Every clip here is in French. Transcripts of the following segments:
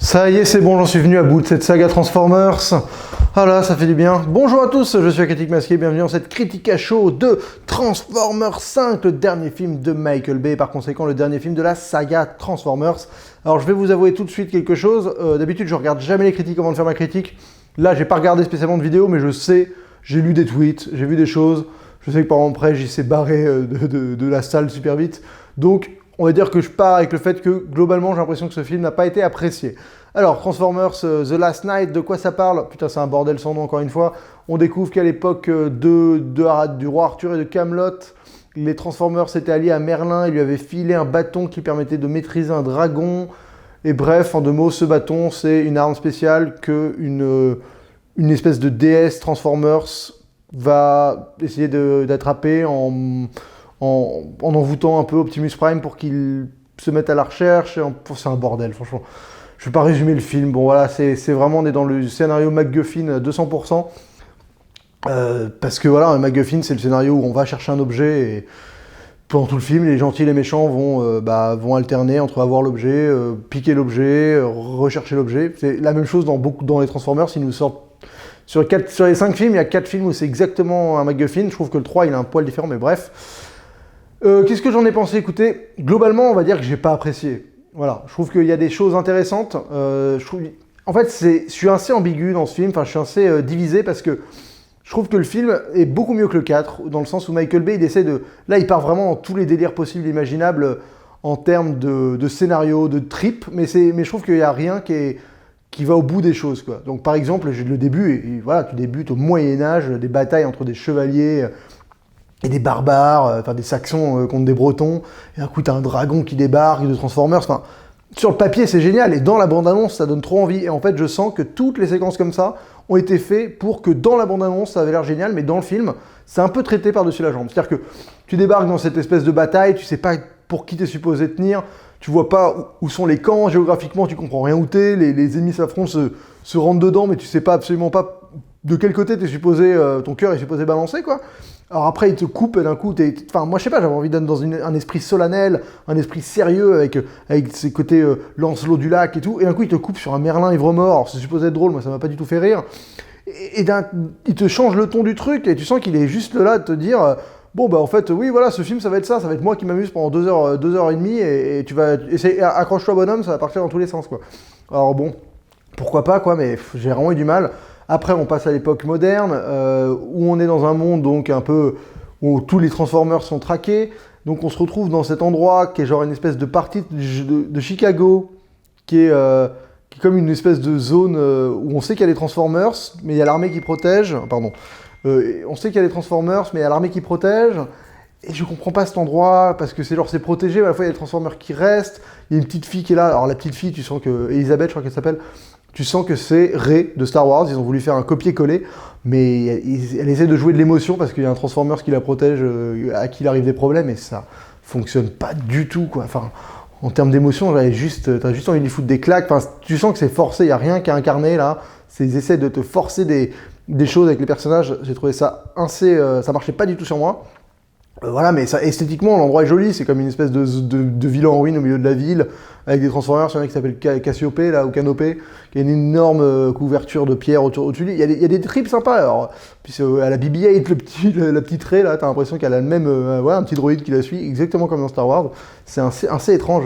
Ça y est, c'est bon, j'en suis venu à bout de cette saga Transformers. Ah là, ça fait du bien. Bonjour à tous, je suis Critique Masqué, bienvenue dans cette critique à chaud de Transformers 5, le dernier film de Michael Bay, par conséquent le dernier film de la saga Transformers. Alors je vais vous avouer tout de suite quelque chose, d'habitude je regarde jamais les critiques avant de faire ma critique. Là, j'ai pas regardé spécialement de vidéo, mais je sais, j'ai lu des tweets, j'ai vu des choses. Je sais que par exemple, après, j'y s'est barré de la salle super vite. Donc, on va dire que je pars avec le fait que, globalement, j'ai l'impression que ce film n'a pas été apprécié. Alors, Transformers The Last Night, de quoi ça parle? Putain, c'est un bordel sans nom, encore une fois. On découvre qu'à l'époque du roi Arthur et de Camelot, les Transformers s'étaient alliés à Merlin. Il lui avait filé un bâton qui permettait de maîtriser un dragon. Et bref, en deux mots, ce bâton, c'est une arme spéciale que une espèce de déesse Transformers va essayer d'attraper en envoûtant un peu Optimus Prime pour qu'il se mette à la recherche. C'est un bordel, franchement. Je ne vais pas résumer le film. Bon, voilà, c'est vraiment, on est dans le scénario MacGuffin à 200%. Parce que voilà, un MacGuffin, c'est le scénario où on va chercher un objet et pendant tout le film, les gentils et les méchants vont alterner entre avoir l'objet, piquer l'objet, rechercher l'objet. C'est la même chose dans les Transformers. Ils nous sortent sur les 5 films, il y a 4 films où c'est exactement un MacGuffin. Je trouve que le 3, il a un poil différent, mais bref. Qu'est-ce que j'en ai pensé? Écoutez, globalement, on va dire que j'ai pas apprécié. Voilà, je trouve qu'il y a des choses intéressantes. En fait, je suis assez ambigu dans ce film, enfin, je suis assez divisé parce que je trouve que le film est beaucoup mieux que le 4, dans le sens où Michael Bay, il essaie de... Là, il part vraiment dans tous les délires possibles et imaginables en termes de scénario, de trip, mais je trouve qu'il n'y a rien qui va au bout des choses, quoi. Donc, par exemple, le début, et voilà, tu débutes au Moyen-Âge, des batailles entre des chevaliers et des barbares, enfin des Saxons contre des Bretons, et d'un coup, t'as un dragon qui débarque, de Transformers, enfin... Sur le papier, c'est génial, et dans la bande-annonce, ça donne trop envie. Et en fait, je sens que toutes les séquences comme ça ont été faites pour que dans la bande-annonce, ça avait l'air génial, mais dans le film, c'est un peu traité par-dessus la jambe. C'est-à-dire que tu débarques dans cette espèce de bataille, tu sais pas pour qui t'es supposé tenir, tu vois pas où sont les camps, géographiquement, tu comprends rien où t'es, les ennemis s'affrontent, se rentrent dedans, mais tu sais pas absolument pas de quel côté t'es supposé, ton cœur est supposé balancer, quoi. Alors après, il te coupe et d'un coup, enfin, moi je sais pas, j'avais envie d'être dans un esprit solennel, un esprit sérieux avec ses côtés Lancelot du lac et tout, et d'un coup, il te coupe sur un Merlin ivre-mort. Alors, c'est supposé être drôle, moi ça m'a pas du tout fait rire. Et il te change le ton du truc et tu sens qu'il est juste là de te dire bon, bah en fait, oui, voilà, ce film ça va être moi qui m'amuse pendant 2 heures et demie et tu vas essayer, accroche-toi bonhomme, ça va partir dans tous les sens, quoi. Alors bon, pourquoi pas, quoi, mais j'ai vraiment eu du mal. Après, on passe à l'époque moderne, où on est dans un monde donc un peu où tous les Transformers sont traqués. Donc on se retrouve dans cet endroit qui est genre une espèce de partie de Chicago, qui est comme une espèce de zone où on sait qu'il y a les Transformers, mais il y a l'armée qui protège. Pardon. On sait qu'il y a les Transformers, mais il y a l'armée qui protège. Et je comprends pas cet endroit, parce que c'est protégé, mais à la fois il y a les Transformers qui restent. Il y a une petite fille qui est là. Alors la petite fille, tu sens que... Elisabeth, je crois qu'elle s'appelle. Tu sens que c'est Rey de Star Wars, ils ont voulu faire un copier-coller, mais elle essaie de jouer de l'émotion parce qu'il y a un Transformers qui la protège, à qui il arrive des problèmes, et ça fonctionne pas du tout, quoi. Enfin, en termes d'émotion, t'as juste envie de lui foutre des claques, enfin, tu sens que c'est forcé, il n'y a rien qu'à incarner là, ils essaient de te forcer des choses avec les personnages, j'ai trouvé ça ça marchait pas du tout sur moi. Voilà, mais ça, esthétiquement, l'endroit est joli, c'est comme une espèce de ville en ruine au milieu de la ville, avec des Transformers, il y en a qui s'appelle Cassiopée, là, ou Canopée, qui a une énorme couverture de pierre au-dessus. Il y a des trips sympas, alors, puis à la BB-8, la petite Rey, là, t'as l'impression qu'elle a le même, voilà, un petit droïde qui la suit, exactement comme dans Star Wars. C'est assez étrange,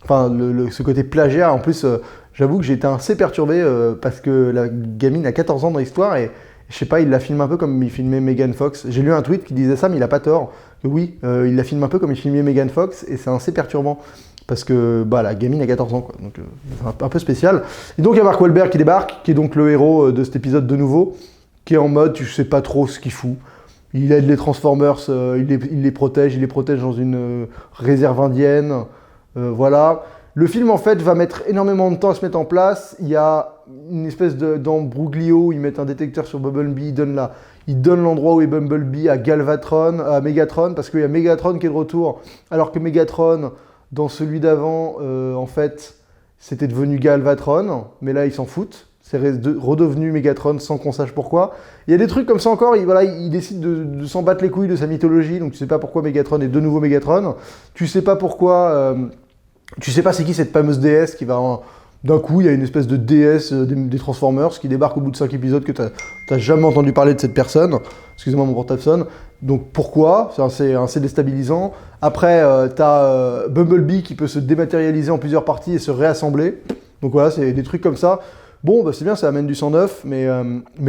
enfin, ce côté plagiat, en plus, j'avoue que j'ai été assez perturbé, parce que la gamine a 14 ans dans l'histoire, et je sais pas, il la filme un peu comme il filmait Megan Fox. J'ai lu un tweet qui disait ça, mais il a pas tort. Que oui, il la filme un peu comme il filmait Megan Fox, et c'est assez perturbant. Parce que la gamine a 14 ans, quoi. Donc c'est un peu spécial. Et donc il y a Mark Wahlberg qui débarque, qui est donc le héros de cet épisode de nouveau, qui est en mode, tu sais pas trop ce qu'il fout. Il aide les Transformers, il les protège dans une réserve indienne. Voilà. Le film, en fait, va mettre énormément de temps à se mettre en place. Il y a une espèce d'embroglio, ils mettent un détecteur sur Bumblebee, ils donnent l'endroit où est Bumblebee à Megatron, parce qu'il y a Megatron qui est de retour, alors que Megatron, dans celui d'avant, en fait, c'était devenu Galvatron, mais là, ils s'en foutent. C'est redevenu Megatron sans qu'on sache pourquoi. Il y a des trucs comme ça encore, il décide de s'en battre les couilles de sa mythologie, donc tu sais pas pourquoi Megatron est de nouveau Megatron. Tu sais pas pourquoi... Tu sais pas c'est qui cette fameuse déesse qui va D'un coup, il y a une espèce de déesse des Transformers qui débarque au bout de 5 épisodes que t'as jamais entendu parler de cette personne. Excusez-moi, mon portable sonne. Donc pourquoi? C'est assez déstabilisant. Après, t'as Bumblebee qui peut se dématérialiser en plusieurs parties et se réassembler. Donc voilà, c'est des trucs comme ça. Bon, bah c'est bien, ça amène du sang neuf, mais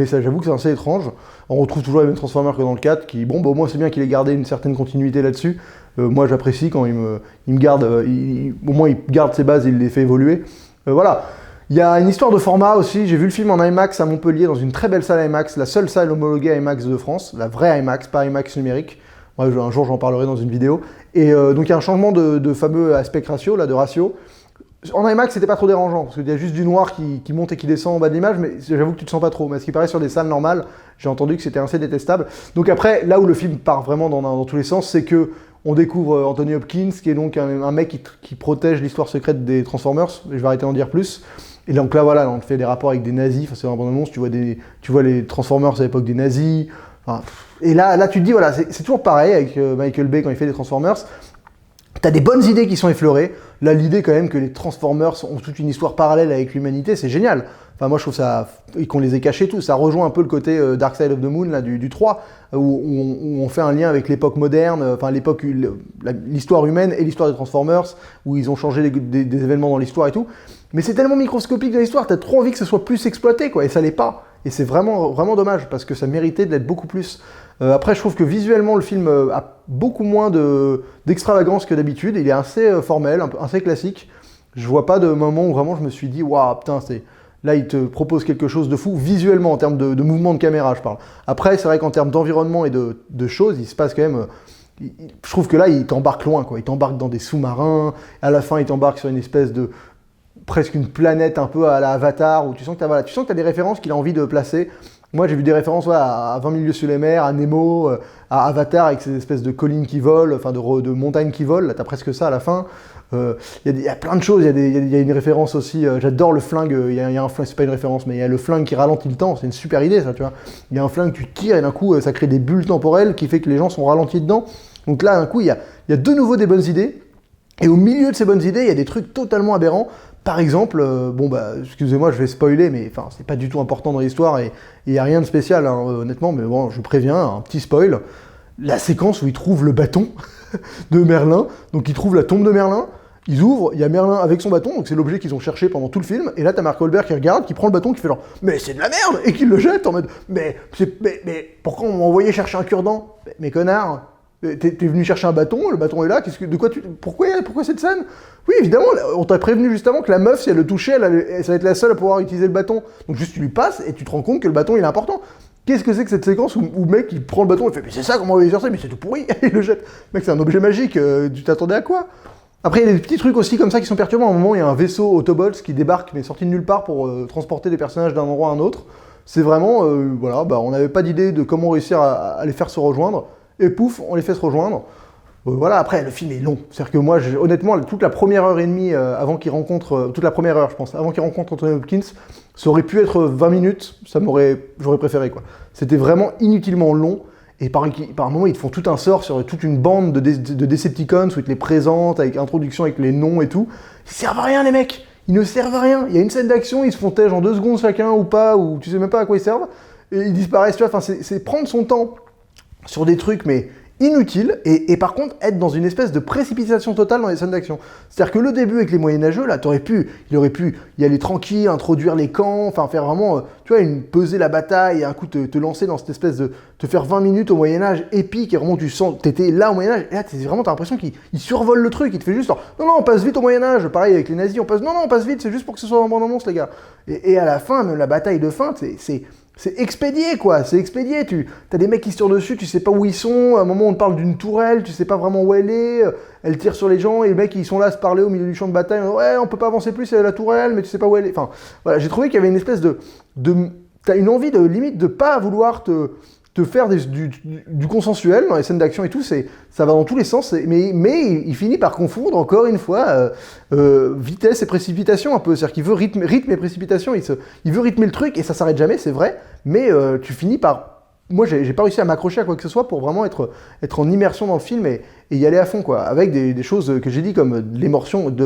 ça, j'avoue que c'est assez étrange. On retrouve toujours les mêmes Transformers que dans le 4, qui, bon, bah au moins c'est bien qu'il ait gardé une certaine continuité là-dessus. Moi, j'apprécie quand il me garde, au moins il garde ses bases et il les fait évoluer. Voilà. Il y a une histoire de format aussi. J'ai vu le film en IMAX à Montpellier, dans une très belle salle IMAX, la seule salle homologuée IMAX de France, la vraie IMAX, pas IMAX numérique. Ouais, un jour, j'en parlerai dans une vidéo. Et donc, il y a un changement de fameux aspect ratio, là, de ratio. En IMAX, c'était pas trop dérangeant, parce qu'il y a juste du noir qui monte et qui descend en bas de l'image, mais j'avoue que tu te sens pas trop. Mais ce qui paraît sur des salles normales, j'ai entendu que c'était assez détestable. Donc après, là où le film part vraiment dans tous les sens, c'est que on découvre Anthony Hopkins, qui est donc un mec qui protège l'histoire secrète des Transformers, et je vais arrêter d'en dire plus. Et donc là, voilà, on fait des rapports avec des nazis, enfin, c'est un bon annonce, tu vois les Transformers à l'époque des nazis. Enfin, et là, tu te dis, voilà, c'est toujours pareil avec Michael Bay quand il fait des Transformers. T'as des bonnes idées qui sont effleurées. Là, l'idée quand même que les Transformers ont toute une histoire parallèle avec l'humanité, c'est génial. Enfin, moi, je trouve ça... Et qu'on les ait cachés tous. Ça rejoint un peu le côté Dark Side of the Moon, là, du 3, où on fait un lien avec l'époque moderne, enfin, l'histoire humaine et l'histoire des Transformers, où ils ont changé des événements dans l'histoire et tout. Mais c'est tellement microscopique dans l'histoire, t'as trop envie que ça soit plus exploité, quoi, et ça l'est pas. Et c'est vraiment, vraiment dommage, parce que ça méritait de l'être beaucoup plus. Après, je trouve que visuellement, le film a beaucoup moins d'extravagance que d'habitude. Il est assez formel, assez classique. Je vois pas de moment où vraiment je me suis dit, waouh, putain, là, il te propose quelque chose de fou, visuellement, en termes de mouvement de caméra, je parle. Après, c'est vrai qu'en termes d'environnement et de choses, il se passe quand même... je trouve que là, il t'embarque loin, quoi. Il t'embarque dans des sous-marins. À la fin, il t'embarque sur une espèce de... presque une planète un peu à la Avatar, où tu sens que tu as des références qu'il a envie de placer. Moi, j'ai vu des références à 20 000 lieues sous les mers, à Nemo, à Avatar, avec ces espèces de collines qui volent, enfin de montagnes qui volent. Là, t'as presque ça à la fin. Il y a plein de choses. Il y a une référence aussi. J'adore le flingue. Il y a un flingue, c'est pas une référence, mais il y a le flingue qui ralentit le temps. C'est une super idée, ça, tu vois. Il y a un flingue, tu tires et d'un coup, ça crée des bulles temporelles qui fait que les gens sont ralentis dedans. Donc là, d'un coup, il y a de nouveau des bonnes idées. Et au milieu de ces bonnes idées, il y a des trucs totalement aberrants. Par exemple, excusez-moi, je vais spoiler, mais enfin, c'est pas du tout important dans l'histoire et il n'y a rien de spécial, hein, honnêtement, mais bon, je vous préviens, un petit spoil. La séquence où ils trouvent le bâton de Merlin, donc ils trouvent la tombe de Merlin, ils ouvrent, il y a Merlin avec son bâton, donc c'est l'objet qu'ils ont cherché pendant tout le film, et là t'as Mark Wahlberg qui regarde, qui prend le bâton, qui fait genre « Mais c'est de la merde !» et qui le jette en mode « Mais pourquoi on m'a envoyé chercher un cure-dent ? Mais connard !» T'es venu chercher un bâton, le bâton est là, pourquoi cette scène? Oui, évidemment, on t'a prévenu juste avant que la meuf, si elle le touchait, ça va être la seule à pouvoir utiliser le bâton. Donc juste tu lui passes et tu te rends compte que le bâton il est important. Qu'est-ce que c'est que cette séquence où le mec il prend le bâton et fait « Mais c'est ça, comment on va y faire ça? Mais c'est tout pourri !» et il le jette. Mec, c'est un objet magique, tu t'attendais à quoi? Après, il y a des petits trucs aussi comme ça qui sont perturbants. À un moment, il y a un vaisseau Autobots qui débarque, mais sorti de nulle part pour transporter des personnages d'un endroit à un autre. C'est vraiment, on n'avait pas d'idée de comment réussir à les faire se rejoindre. Et pouf, on les fait se rejoindre. Voilà, après, le film est long. C'est-à-dire que moi, honnêtement, toute la première heure et demie avant qu'il rencontre... toute la première heure, je pense, avant qu'il rencontre Anthony Hopkins, ça aurait pu être 20 minutes, j'aurais préféré, quoi. C'était vraiment inutilement long. Et par un moment, ils te font tout un sort sur toute une bande de Decepticons où ils te les présentent, avec introduction, avec les noms et tout. Ils servent à rien, les mecs. Ils ne servent à rien. Il y a une scène d'action, ils se font tège en 2 secondes chacun ou pas, ou tu sais même pas à quoi ils servent. Et ils disparaissent, tu vois. Enfin, c'est prendre son temps sur des trucs, mais inutiles, et par contre être dans une espèce de précipitation totale dans les scènes d'action. C'est-à-dire que le début avec les moyenâgeux, là, il aurait pu y aller tranquille, introduire les camps, enfin faire vraiment, tu vois, peser la bataille, et un coup te lancer dans cette espèce de... te faire 20 minutes au Moyen-Âge épique, et vraiment tu sens, t'étais là au Moyen-Âge, et là t'as l'impression qu'il survole le truc, il te fait juste genre, non, on passe vite au Moyen-Âge, pareil avec les nazis, on passe vite, c'est juste pour que ce soit un bon annonce, les gars. Et à la fin, même la bataille de fin, c'est expédié, quoi, c'est expédié. T'as des mecs qui se tirent dessus, tu sais pas où ils sont. À un moment, on te parle d'une tourelle, tu sais pas vraiment où elle est. Elle tire sur les gens, et les mecs, ils sont là à se parler au milieu du champ de bataille. Ouais, on peut pas avancer plus, c'est la tourelle, mais tu sais pas où elle est. Enfin, voilà, j'ai trouvé qu'il y avait une espèce t'as une envie de limite de pas vouloir te faire du consensuel dans les scènes d'action et tout, ça va dans tous les sens, mais il finit par confondre encore une fois vitesse et précipitation un peu, c'est-à-dire qu'il veut rythme et précipitation, il veut rythmer le truc et ça s'arrête jamais, c'est vrai, mais tu finis par moi, j'ai pas réussi à m'accrocher à quoi que ce soit pour vraiment être en immersion dans le film et y aller à fond, quoi, avec des choses que j'ai dit comme de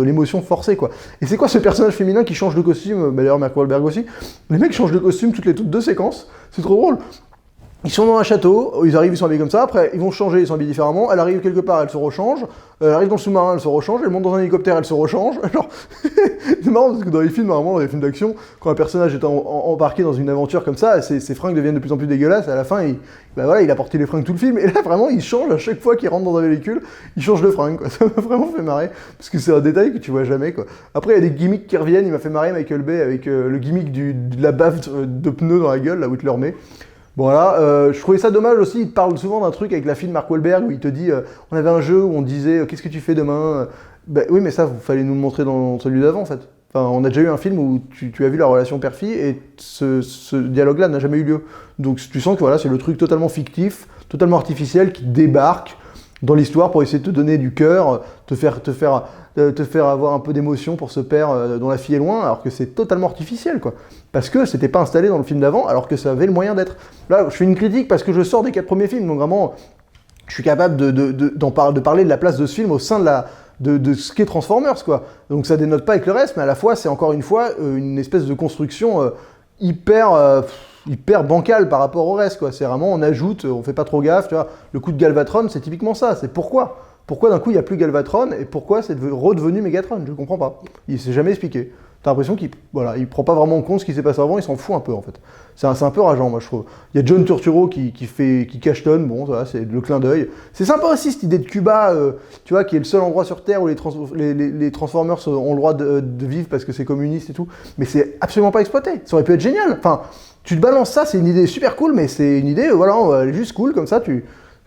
l'émotion forcée, quoi. Et c'est quoi ce personnage féminin qui change de costume, bah, d'ailleurs Mark Wahlberg aussi, les mecs changent de costume toutes les 2 séquences, c'est trop drôle. Ils sont dans un château, ils arrivent, ils sont habillés comme ça, après ils vont changer, ils sont habillés différemment, elle arrive quelque part, elle se rechange, elle arrive dans le sous-marin, elle se rechange, elle monte dans un hélicoptère, elle se rechange. Genre, c'est marrant parce que dans les films, normalement, dans les films d'action, quand un personnage est embarqué dans une aventure comme ça, ses fringues deviennent de plus en plus dégueulasses, et à la fin, il a porté les fringues tout le film, et là vraiment, il change à chaque fois qu'il rentre dans un véhicule, il change de fringue, quoi. Ça m'a vraiment fait marrer, parce que c'est un détail que tu vois jamais, quoi. Après, il y a des gimmicks qui reviennent, il m'a fait marrer Michael Bay avec le gimmick de la baffe de pneu dans la gueule, là où il te le remet. Bon voilà, je trouvais ça dommage aussi, il te parle souvent d'un truc avec la fille de Mark Wahlberg où il te dit on avait un jeu où on disait qu'est-ce que tu fais demain Ben oui mais ça, vous fallait nous le montrer dans celui d'avant en fait. Enfin, on a déjà eu un film où tu as vu la relation père-fille et ce dialogue-là n'a jamais eu lieu. Donc tu sens que voilà, c'est le truc totalement fictif, totalement artificiel qui débarque dans l'histoire pour essayer de te donner du cœur, te faire avoir un peu d'émotion pour ce père dont la fille est loin, alors que c'est totalement artificiel, quoi. Parce que c'était pas installé dans le film d'avant, alors que ça avait le moyen d'être. Là, je fais une critique parce que je sors des 4 premiers films, donc vraiment, je suis capable de parler de la place de ce film au sein de ce qu'est Transformers, quoi. Donc ça dénote pas avec le reste, mais à la fois, c'est encore une fois une espèce de construction hyper bancale par rapport au reste, quoi. C'est vraiment, on ajoute, on fait pas trop gaffe, tu vois. Le coup de Galvatron, c'est typiquement ça, c'est pourquoi d'un coup il n'y a plus Galvatron et pourquoi c'est redevenu Megatron, je comprends pas. Il s'est jamais expliqué. T'as l'impression qu'il prend pas vraiment en compte ce qui s'est passé avant, il s'en fout un peu en fait. C'est un peu rageant, moi je trouve. Il y a John Turturro qui cachetonne, bon ça c'est le clin d'œil. C'est sympa aussi cette idée de Cuba, tu vois, qui est le seul endroit sur Terre où les Transformers ont le droit de vivre parce que c'est communiste et tout. Mais c'est absolument pas exploité. Ça aurait pu être génial. Enfin, tu te balances ça, c'est une idée super cool, mais c'est une idée, voilà, elle est juste cool comme ça,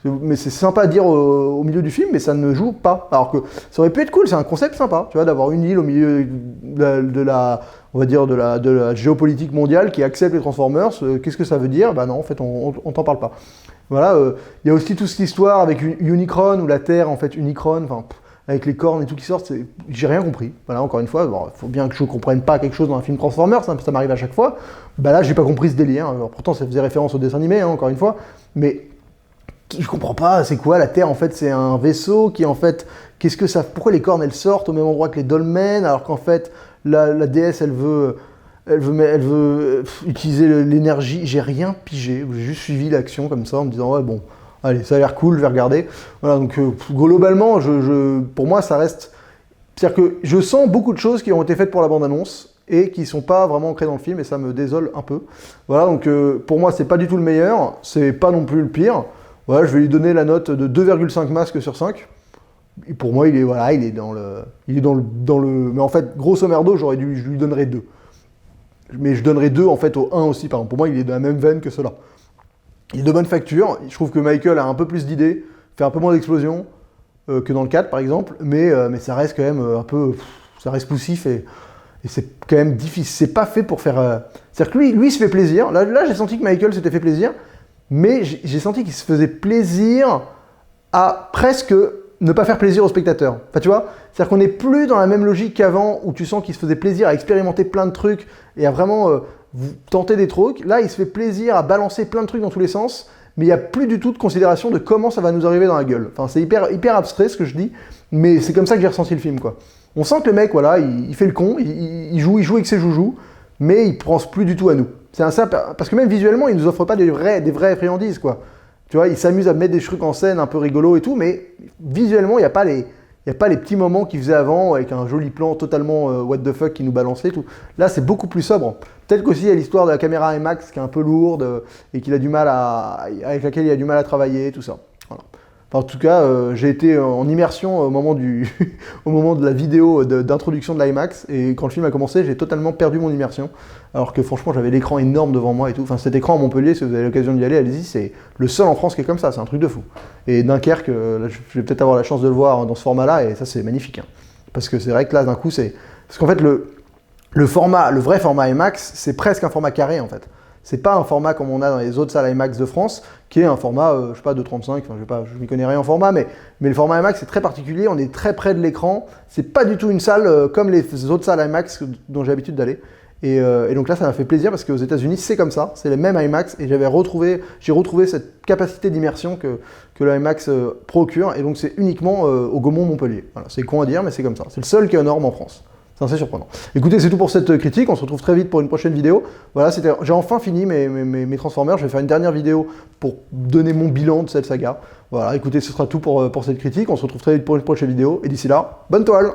mais c'est sympa à dire au milieu du film, mais ça ne joue pas. Alors que ça aurait pu être cool, c'est un concept sympa, tu vois, d'avoir une île au milieu on va dire de la géopolitique mondiale qui accepte les Transformers. Qu'est-ce que ça veut dire? Bah non, en fait, on t'en parle pas. Voilà, y a aussi toute cette histoire avec Unicron, où la Terre, en fait, Unicron, enfin, avec les cornes et tout qui sortent, j'ai rien compris. Voilà, encore une fois, bon, faut bien que je comprenne pas quelque chose dans un film Transformers, ça m'arrive à chaque fois. Bah là, j'ai pas compris ce délire. Alors, pourtant, ça faisait référence au dessin animé, hein, encore une fois, mais je comprends pas, c'est quoi la Terre en fait? C'est un vaisseau qui en fait, pourquoi les cornes elles sortent au même endroit que les dolmens alors qu'en fait la déesse elle veut utiliser l'énergie. J'ai rien pigé, j'ai juste suivi l'action comme ça en me disant ouais bon, allez ça a l'air cool, je vais regarder. Voilà donc globalement pour moi ça reste, c'est-à-dire que je sens beaucoup de choses qui ont été faites pour la bande-annonce et qui sont pas vraiment ancrées dans le film et ça me désole un peu. Voilà donc pour moi c'est pas du tout le meilleur, c'est pas non plus le pire. Voilà, je vais lui donner la note de 2,5 masques sur 5. Et pour moi, il est dans le... Mais en fait, grosso merdo, je lui donnerais 2. Mais je donnerais 2 en fait au 1 aussi, par exemple. Pour moi, il est dans la même veine que cela. Il est de bonne facture. Je trouve que Michael a un peu plus d'idées, fait un peu moins d'explosions que dans le 4, par exemple. Mais ça reste quand même un peu... Ça reste poussif et c'est quand même difficile. C'est pas fait pour faire... C'est-à-dire que lui, il se fait plaisir. Là j'ai senti que Michael s'était fait plaisir. Mais j'ai senti qu'il se faisait plaisir à presque ne pas faire plaisir aux spectateurs. Enfin, tu vois, c'est-à-dire qu'on n'est plus dans la même logique qu'avant où tu sens qu'il se faisait plaisir à expérimenter plein de trucs et à vraiment tenter des trucs. Là, il se fait plaisir à balancer plein de trucs dans tous les sens, mais il n'y a plus du tout de considération de comment ça va nous arriver dans la gueule. Enfin, c'est hyper abstrait ce que je dis, mais c'est comme ça que j'ai ressenti le film, quoi. On sent que le mec, voilà, il fait le con, il joue avec ses joujoux, mais il pense plus du tout à nous. C'est ça, parce que même visuellement, il nous offre pas des vraies friandises, quoi. Tu vois, il s'amuse à mettre des trucs en scène un peu rigolos et tout, mais visuellement, il n'y a pas les petits moments qu'il faisait avant, avec un joli plan totalement what the fuck qui nous balançait, tout. Là, c'est beaucoup plus sobre. Peut-être qu'aussi, il y a l'histoire de la caméra IMAX qui est un peu lourde et avec laquelle il a du mal à travailler, tout ça. Voilà. Enfin, en tout cas, j'ai été en immersion au moment de la vidéo d'introduction de l'IMAX, et quand le film a commencé, j'ai totalement perdu mon immersion, alors que franchement, j'avais l'écran énorme devant moi et tout. Enfin, cet écran à Montpellier, si vous avez l'occasion d'y aller, allez-y, c'est le seul en France qui est comme ça, c'est un truc de fou. Et Dunkerque, là, je vais peut-être avoir la chance de le voir dans ce format-là, et ça, c'est magnifique. Hein. Parce que c'est vrai que là, d'un coup, parce qu'en fait, le vrai format IMAX, c'est presque un format carré, en fait. C'est pas un format comme on a dans les autres salles IMAX de France, qui est un format, je sais pas, de 35, enfin, je m'y connais rien en format, mais le format IMAX c'est très particulier, on est très près de l'écran, c'est pas du tout une salle comme les autres salles IMAX dont j'ai l'habitude d'aller, Et donc là, ça m'a fait plaisir parce qu'aux États-Unis, c'est comme ça, c'est les mêmes IMAX, et j'ai retrouvé cette capacité d'immersion que le IMAX procure, et donc c'est uniquement au Gaumont-Montpellier. Voilà, c'est con à dire, mais c'est comme ça. C'est le seul qui est aux normes en France. C'est assez surprenant. Écoutez, c'est tout pour cette critique, on se retrouve très vite pour une prochaine vidéo. Voilà, j'ai enfin fini mes Transformers, je vais faire une dernière vidéo pour donner mon bilan de cette saga. Voilà, écoutez, ce sera tout pour cette critique, on se retrouve très vite pour une prochaine vidéo, et d'ici là, bonne toile!